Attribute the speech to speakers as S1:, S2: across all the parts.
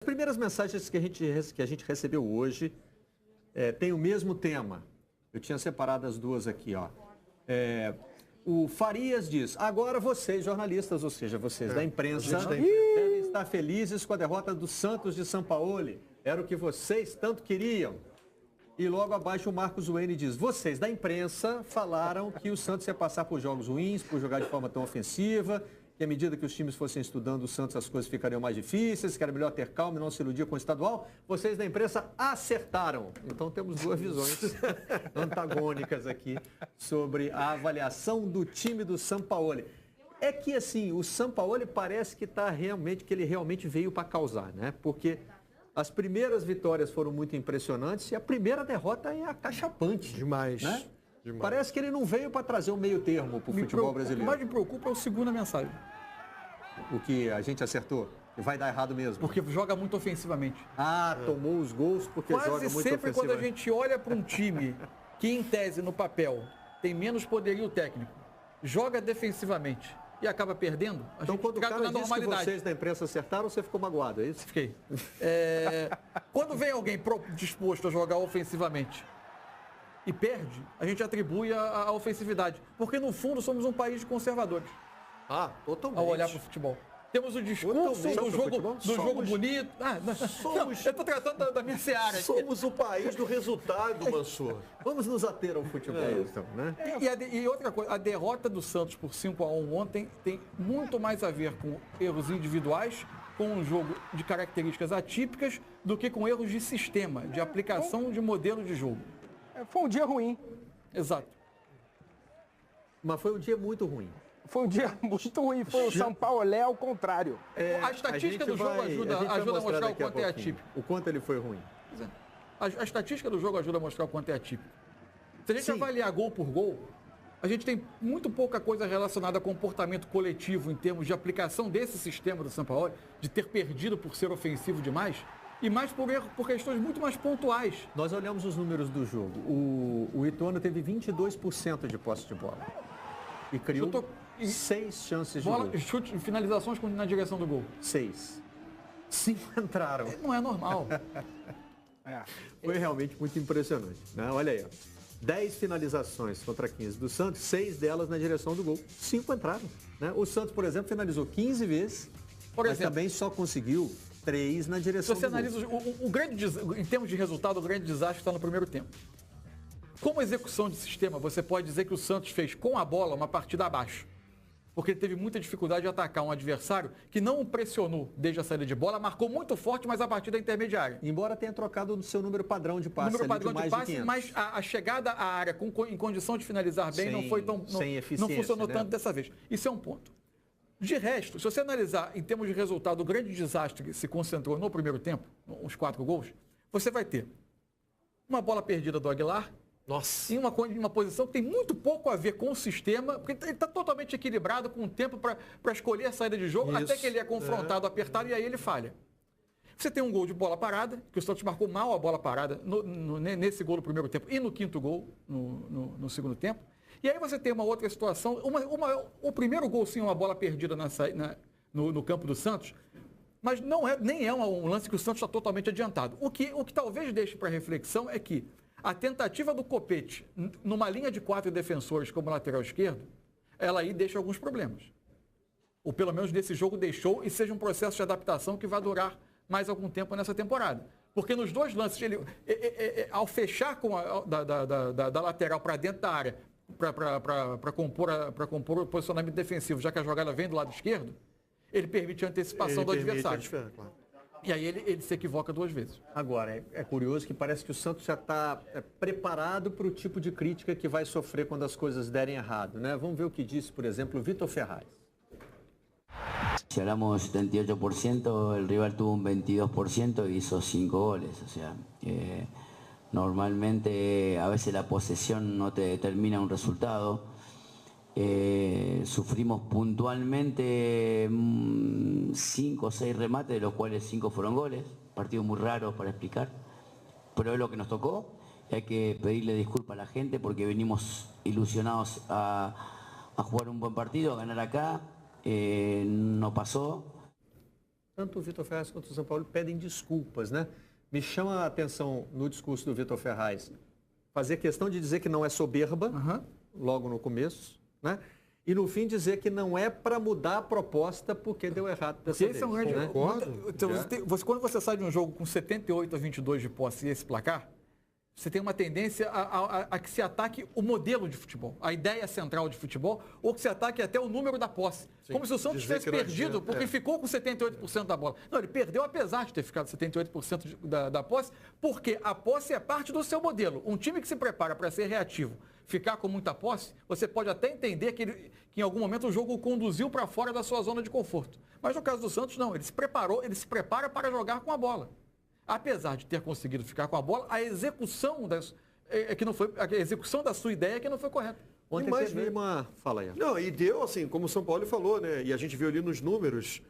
S1: As primeiras mensagens que a gente recebeu hoje têm o mesmo tema. Eu tinha separado as duas aqui, ó. O Farias diz, agora vocês, jornalistas, ou seja, vocês da imprensa, devem estar felizes com a derrota do Santos de Sampaoli. Era o que vocês tanto queriam. E logo abaixo o Marcos Wayne diz, vocês da imprensa falaram que o Santos ia passar por jogos ruins, por jogar de forma tão ofensiva, que à medida que os times fossem estudando o Santos as coisas ficariam mais difíceis, que era melhor ter calma e não se iludir com o estadual. Vocês da imprensa acertaram. Então temos duas visões antagônicas aqui sobre a avaliação do time do Sampaoli. É que assim, o Sampaoli parece que ele realmente veio para causar, né? Porque as primeiras vitórias foram muito impressionantes e a primeira derrota é acachapante.
S2: Demais.
S1: Né?
S2: Demais.
S1: Parece que ele não veio para trazer um meio termo para o futebol brasileiro.
S3: O que mais me preocupa é a segunda mensagem.
S1: O que a gente acertou? Que vai dar errado mesmo.
S3: Porque joga muito ofensivamente.
S1: Tomou os gols porque joga muito ofensivamente.
S3: Quase sempre quando a gente olha para um time que, em tese, no papel, tem menos poderio técnico, joga defensivamente e acaba perdendo,
S1: então, quando o cara disse que vocês da imprensa acertaram, você ficou magoado, é isso?
S3: Fiquei. Quando vem alguém disposto a jogar ofensivamente e perde, a gente atribui a ofensividade. Porque, no fundo, somos um país de conservadores.
S2: Totalmente.
S3: Ao olhar para o futebol. Temos o discurso do jogo bonito. Eu estou tratando da minha seara.
S2: Somos o país do resultado, Mansur.
S1: Vamos nos ater ao futebol, então, né?
S3: E outra coisa, a derrota do Santos por 5-1 ontem tem muito mais a ver com erros individuais, com um jogo de características atípicas, do que com erros de sistema, de aplicação de modelo de jogo.
S4: Foi um dia ruim.
S3: Exato.
S1: Mas foi um dia muito ruim.
S4: Foi um dia muito ruim, foi o São Paulo ao contrário.
S3: A estatística do jogo ajuda a mostrar o quanto é atípico.
S1: O quanto ele foi ruim.
S3: A estatística do jogo ajuda a mostrar o quanto é atípico. Se a gente avaliar gol por gol, a gente tem muito pouca coisa relacionada a comportamento coletivo em termos de aplicação desse sistema do São Paulo, de ter perdido por ser ofensivo demais, e mais por questões muito mais pontuais.
S1: Nós olhamos os números do jogo. O Ituano teve 22% de posse de bola. E criou 6 chances de gol.
S3: Chute, finalizações na direção do gol.
S1: 6. 5 entraram.
S3: Não é normal.
S1: Foi realmente muito impressionante, né? Olha aí, ó. 10 finalizações contra 15 do Santos, 6 delas na direção do gol. 5 entraram. Né? O Santos, por exemplo, finalizou 15 vezes, mas também só conseguiu 3 na direção do gol. Se você
S3: analisa, em termos de resultado, o grande desastre está no primeiro tempo. Como execução de sistema, você pode dizer que o Santos fez com a bola uma partida abaixo. Porque ele teve muita dificuldade de atacar um adversário que não o pressionou desde a saída de bola, marcou muito forte, mas a partir da intermediária.
S1: Embora tenha trocado o seu número padrão de passe.
S3: Número padrão de passe, mas a chegada à área em condição de finalizar bem não foi tão. Não funcionou tanto dessa vez. Isso é um ponto. De resto, se você analisar em termos de resultado, o grande desastre que se concentrou no primeiro tempo, uns 4 gols, você vai ter uma bola perdida do Aguilar.
S2: Nossa.
S3: Em uma posição que tem muito pouco a ver com o sistema, porque ele está totalmente equilibrado com o tempo para escolher a saída de jogo, até que ele é confrontado, apertado, e aí ele falha. Você tem um gol de bola parada, que o Santos marcou mal a bola parada nesse gol do primeiro tempo e no quinto gol no segundo tempo. E aí você tem uma outra situação, o primeiro gol sim é uma bola perdida no campo do Santos, mas nem é um lance que o Santos está totalmente adiantado. O que talvez deixe para reflexão é que a tentativa do Copete, numa linha de 4 defensores como lateral esquerdo, ela aí deixa alguns problemas. Ou pelo menos nesse jogo deixou, e seja um processo de adaptação que vai durar mais algum tempo nessa temporada. Porque nos dois lances, ao fechar da lateral para dentro da área, para compor o posicionamento defensivo, já que a jogada vem do lado esquerdo, ele permite a antecipação do adversário. Claro. E aí ele se equivoca 2 vezes.
S1: Agora, é curioso que parece que o Santos já está preparado para o tipo de crítica que vai sofrer quando as coisas derem errado, né? Vamos ver o que disse, por exemplo, o Vitor Ferraz.
S5: Si hablamos 78%, el rival tuvo un 22% y hizo 5 goles. O sea, normalmente a veces la posesión no te determina un resultado. Sufrimos puntualmente 5 o 6 remates, de los cuales 5 fueron goles. Partido muy raro para explicar, pero es lo que nos tocó. Hay que pedirle disculpas a la gente porque venimos ilusionados a jugar un buen partido, a ganar acá. No pasó.
S1: tanto o Vitor Ferraz quanto o São Paulo pedem desculpas, né? Me chama a atenção no discurso do Vitor Ferraz fazer questão de dizer que não é soberba, logo no começo, né? E no fim dizer que não é para mudar a proposta porque deu errado dessa vez.
S3: Esse é um grande...
S1: né?
S3: Então, quando você sai de um jogo com 78-22 de posse e esse placar, você tem uma tendência a que se ataque o modelo de futebol, a ideia central de futebol, ou que se ataque até o número da posse. Sim. Como se o Santos tivesse perdido porque ficou com 78% da bola. Não, ele perdeu apesar de ter ficado 78% da posse, porque a posse é parte do seu modelo. Um time que se prepara para ser reativo, ficar com muita posse, você pode até entender que em algum momento o jogo o conduziu para fora da sua zona de conforto. Mas no caso do Santos, não. Ele se prepara para jogar com a bola. Apesar de ter conseguido ficar com a bola, a execução a execução da sua ideia é que não foi correta.
S1: Ontem teve uma... Fala aí.
S2: Não, e deu assim, como o São Paulo falou, né? E a gente viu ali nos números,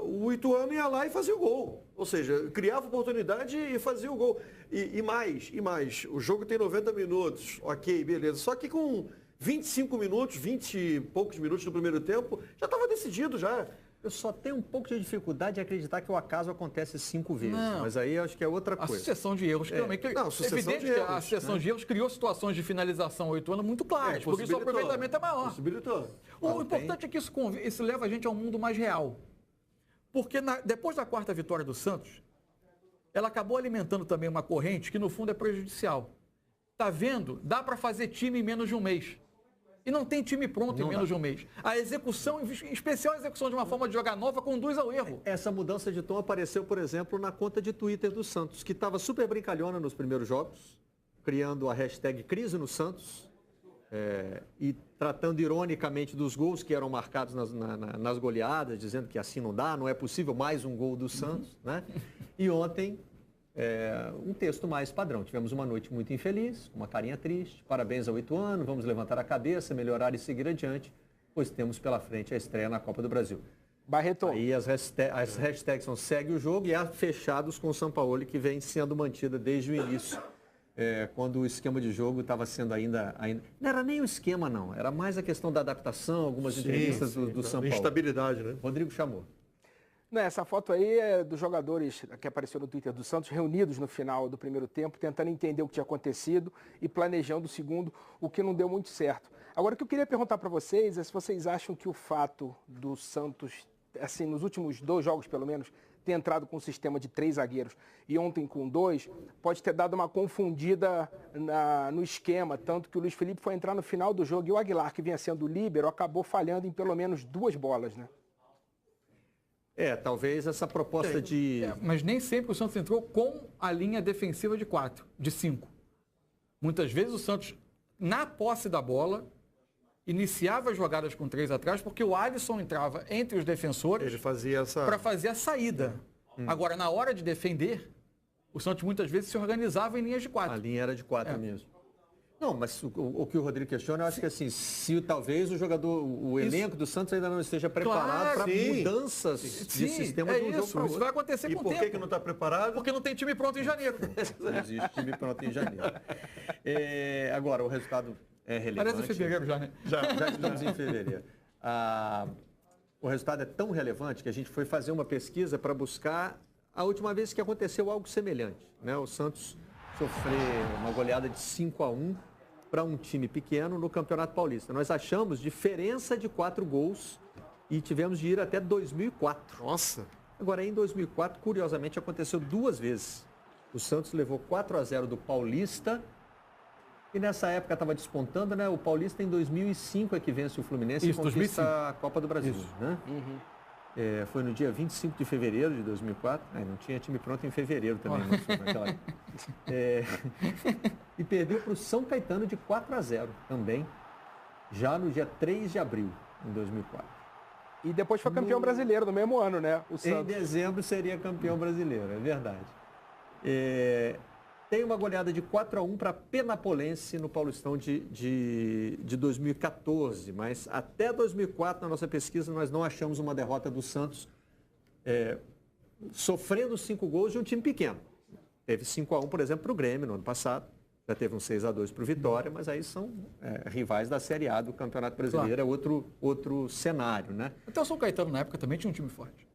S2: o Ituano ia lá e fazia o gol. Ou seja, criava oportunidade e fazia o gol. E mais. O jogo tem 90 minutos, ok, beleza. Só que com 25 minutos, 20 e poucos minutos no primeiro tempo, já estava decidido já.
S1: Eu só tenho um pouco de dificuldade de acreditar que o acaso acontece 5 vezes. Não. Mas aí eu acho que é outra coisa.
S3: A sucessão de erros, realmente. É evidente que a sucessão de erros criou situações de finalização ao Ituano muito claras, por isso o aproveitamento é maior.
S2: Possibilitou.
S3: O importante é que isso leva a gente a um mundo mais real. Porque depois da quarta vitória do Santos, ela acabou alimentando também uma corrente que no fundo é prejudicial. Tá vendo? Dá para fazer time em menos de um mês. E não tem time pronto em menos de um mês. A execução, em especial a execução de uma forma de jogar nova, conduz ao erro.
S1: Essa mudança de tom apareceu, por exemplo, na conta de Twitter do Santos, que estava super brincalhona nos primeiros jogos, criando a hashtag Crise no Santos, e tratando ironicamente dos gols que eram marcados nas goleadas, dizendo que assim não dá, não é possível mais um gol do Santos, né? E ontem... um texto mais padrão. Tivemos uma noite muito infeliz, uma carinha triste. Parabéns ao Ituano, vamos levantar a cabeça, melhorar e seguir adiante, pois temos pela frente a estreia na Copa do Brasil.
S4: Barreto.
S1: Aí as hashtags são segue o jogo e há fechados com o Sampaoli, que vem sendo mantida desde o início, quando o esquema de jogo estava sendo ainda... Não era nem o esquema, não. Era mais a questão da adaptação, algumas entrevistas do Sampaoli.
S2: Instabilidade, né?
S1: Rodrigo chamou.
S4: Não, essa foto aí é dos jogadores que apareceu no Twitter do Santos, reunidos no final do primeiro tempo, tentando entender o que tinha acontecido e planejando o segundo, o que não deu muito certo. Agora, o que eu queria perguntar para vocês é se vocês acham que o fato do Santos, assim, nos últimos 2 jogos pelo menos, ter entrado com um sistema de 3 zagueiros e ontem com 2, pode ter dado uma confundida no esquema, tanto que o Luiz Felipe foi entrar no final do jogo e o Aguilar, que vinha sendo líbero, acabou falhando em pelo menos 2 bolas, né?
S1: Talvez essa proposta de...
S3: mas nem sempre o Santos entrou com a linha defensiva de 4, de 5. Muitas vezes o Santos, na posse da bola, iniciava as jogadas com 3 atrás, porque o Alisson entrava entre os defensores para fazer a saída. Agora, na hora de defender, o Santos muitas vezes se organizava em linhas de 4.
S1: A linha era de 4 mesmo. Não, mas o que o Rodrigo questiona, eu acho que assim, se talvez o elenco do Santos ainda não esteja preparado para mudanças de sistema de um jogo para outro.
S3: Isso vai acontecer com o tempo.
S2: E por que não está preparado?
S3: Porque não tem time pronto em janeiro.
S1: Não existe time pronto em janeiro. Agora, o resultado é relevante.
S3: Parece fevereiro já, né?
S1: Já estamos em fevereiro. O resultado é tão relevante que a gente foi fazer uma pesquisa para buscar a última vez que aconteceu algo semelhante, né? O Santos sofrer uma goleada de 5-1 para um time pequeno no Campeonato Paulista. Nós achamos diferença de 4 gols e tivemos de ir até 2004.
S2: Nossa!
S1: Agora, em 2004, curiosamente, aconteceu 2 vezes. O Santos levou 4-0 do Paulista e nessa época estava despontando, né? O Paulista em 2005 é que vence o Fluminense e conquista 2005. A Copa do Brasil, né? Foi no dia 25 de fevereiro de 2004. Não tinha time pronto em fevereiro também. Naquela época. E perdeu para o São Caetano de 4-0 também, já no dia 3 de abril de 2004.
S4: E depois foi campeão brasileiro no mesmo ano, né? O Santos.
S1: Em dezembro seria campeão brasileiro, é verdade. Tem uma goleada de 4-1 para Penapolense no Paulistão de 2014, mas até 2004, na nossa pesquisa, nós não achamos uma derrota do Santos sofrendo 5 gols de um time pequeno. Teve 5-1, por exemplo, para o Grêmio no ano passado, já teve um 6-2 para o Vitória, mas aí são rivais da Série A do Campeonato Brasileiro, claro. É outro cenário, né?
S3: Até o São Caetano, na época, também tinha um time forte.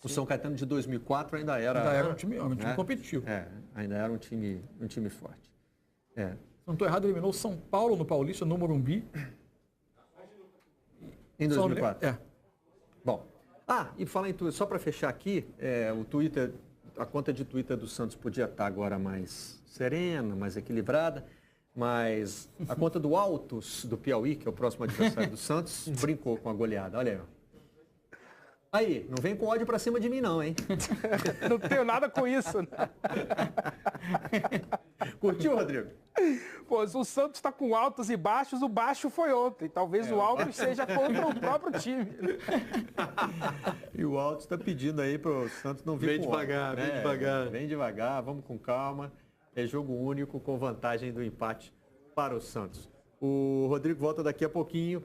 S1: O São Caetano de 2004 ainda era...
S3: Ainda era um time
S1: né?
S3: competitivo.
S1: Ainda era um time forte.
S3: Se não estou errado, eliminou o São Paulo no Paulista, no Morumbi.
S1: Em 2004?
S3: É.
S1: Bom. E falar em Twitter, só para fechar aqui, o Twitter, a conta de Twitter do Santos podia estar agora mais serena, mais equilibrada, mas a conta do Altos, do Piauí, que é o próximo adversário do Santos, brincou com a goleada. Olha aí, ó. Aí, não vem com ódio pra cima de mim não, hein?
S4: Não tenho nada com isso, né?
S1: Curtiu, Rodrigo?
S4: Pô, o Santos está com altos e baixos, o baixo foi ontem. Talvez o alto seja contra o próprio time.
S1: E o Altos está pedindo aí pro Santos não vir
S2: Vem
S1: com
S2: devagar,
S1: ódio,
S2: vem
S1: né?
S2: devagar.
S1: Vem devagar, vamos com calma. É jogo único com vantagem do empate para o Santos. O Rodrigo volta daqui a pouquinho.